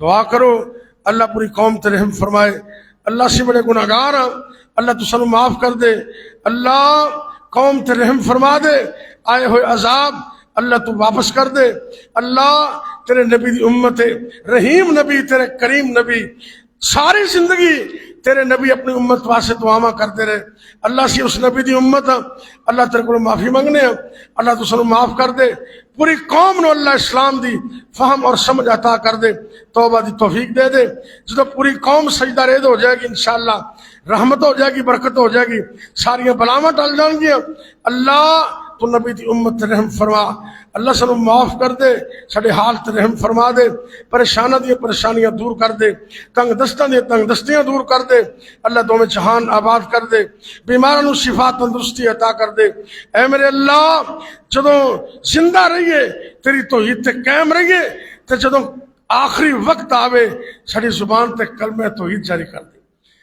دعا کرو اللہ پوری قوم تے رحم فرمائے. اللہ سے بڑے گناہگار ہاں، اللہ تو سانو معاف کر دے. اللہ قوم تے رحم فرما دے. آئے ہوئے عذاب اللہ تو واپس کر دے. اللہ تیرے نبی دی امت رحیم نبی، تیرے کریم نبی ساری زندگی تیرے نبی اپنی امت واسطے دعاواں کرتے رہے. اللہ سے اس نبی دی امت اللہ تیرے کو معافی منگنے ہیں. اللہ تو سانو معاف کر دے. پوری قوم نو اللہ اسلام دی فہم اور سمجھ عطا کر دے. توبہ دی توفیق دے دے. جدو پوری قوم سجدہ ریز ہو جائے گی انشاءاللہ رحمت ہو جائے گی، برکت ہو جائے گی، ساریاں بلاواں ٹل جان گیا. اللہ تو نبی دی امت تے رحم فرما. اللہ سانو معاف کر دے، ساڈے حال تے رحم فرما دے. پریشاناں دی پریشانیاں دور کر دے، تنگ دستاں دی تنگ دستیاں دور کر دے. اللہ دوویں جہان آباد کر دے. بیماراں نو شفا تندرستی عطا کر دے. اے میرے اللہ جدوں زندہ رہیے تیری توحید تے قائم رہیے، تے جدوں آخری وقت آوے ساڈی زبان تے کلمہ توحید جاری کر دے.